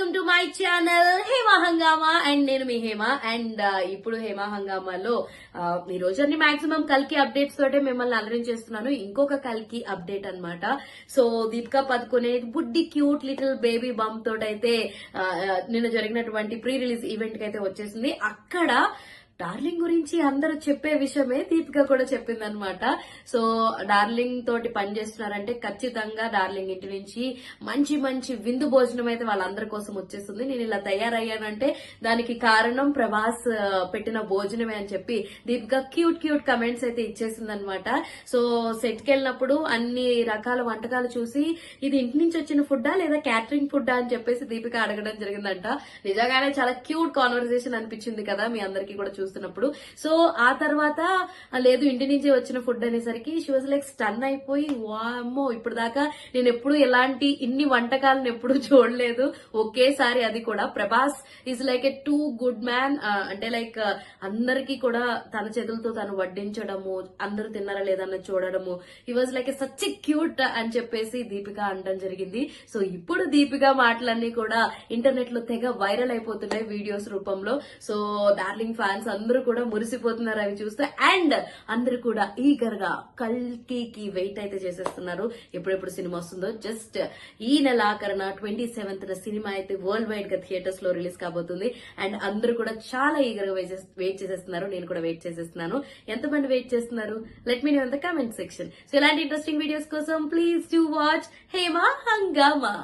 Welcome to my channel Hema హంగామా and నేను మీ Hema and ఇప్పుడు హేమా హంగామాలో ఈ రోజు అన్ని మాక్సిమం కల్కి అప్డేట్స్ తోటే మిమ్మల్ని అలరించేస్తున్నాను. ఇంకొక కల్కి అప్డేట్ అన్నమాట. సో దీపికా పదుకొనే బుడ్డి క్యూట్ లిటిల్ బేబీ బంప్ తోటైతే నిన్న జరిగినటువంటి ప్రీ రిలీజ్ ఈవెంట్ కి అయితే వచ్చేసింది. అక్కడ డార్లింగ్ గురించి అందరూ చెప్పే విషయమే దీపిక కూడా చెప్పిందనమాట. సో డార్లింగ్ తోటి పనిచేస్తున్నారంటే ఖచ్చితంగా డార్లింగ్ ఇంటి నుంచి మంచి మంచి విందు భోజనం అయితే వాళ్ళందరి కోసం వచ్చేస్తుంది. నేను ఇలా తయారయ్యానంటే దానికి కారణం ప్రభాస్ పెట్టిన భోజనమే అని చెప్పి దీపిక క్యూట్ క్యూట్ కమెంట్స్ అయితే ఇచ్చేసింది అనమాట. సో సెట్ కి వెళ్ళినప్పుడు అన్ని రకాల వంటకాలు చూసి ఇది ఇంటి నుంచి వచ్చిన ఫుడ్డా లేదా క్యాటరింగ్ ఫుడ్డా అని చెప్పేసి దీపిక అడగడం జరిగిందంట. నిజంగానే చాలా క్యూట్ కాన్వర్సేషన్ అనిపించింది కదా మీ అందరికీ కూడా చూస్తున్నప్పుడు. సో ఆ తర్వాత లేదు ఇంటి నుంచి వచ్చిన ఫుడ్ అనేసరికి షీ వాజ్ లైక్ స్టన్ అయిపోయి, వామ్మో ఇప్పుడు దాకా నేను ఎప్పుడు ఎలాంటి ఇన్ని వంటకాలను ఎప్పుడు చూడలేదు, ఒకేసారి అది కూడా Prabhas is like A too good man. అంటే లైక్ అందరికీ కూడా తన చేతులతో తను వడ్డించడము, అందరూ తిన్నారా లేదన్న చూడడము, he was like a such cute అని చెప్పేసి దీపిక అనడం జరిగింది. సో ఇప్పుడు దీపిక మాటలన్నీ కూడా ఇంటర్నెట్ లో తెగ వైరల్ అయిపోతున్నాయి వీడియోస్ రూపంలో. సో డార్లింగ్ ఫ్యాన్స్ అందరూ కూడా మురిసిపోతున్నారు అవి చూస్తే. అండ్ అందరూ కూడా ఈగర్ గా కల్కి వెయిట్ అయితే చేసేస్తున్నారు ఎప్పుడెప్పుడు సినిమా వస్తుందో. జస్ట్ ఈ నెల ఆఖరణ 27th సినిమా అయితే వరల్డ్ వైడ్ గా థియేటర్స్ లో రిలీజ్ కాబోతుంది. అండ్ అందరూ కూడా చాలా ఈగర్ గా వెయిట్ చేసేస్తున్నారు. నేను కూడా వెయిట్ చేసేస్తున్నాను. ఎంతమంది వెయిట్ చేస్తున్నారు? Let me know in the comment section. So ఇలాంటి ఇంట్రెస్టింగ్ వీడియోస్ కోసం ప్లీజ్ డు వాచ్ హేమా హంగామా.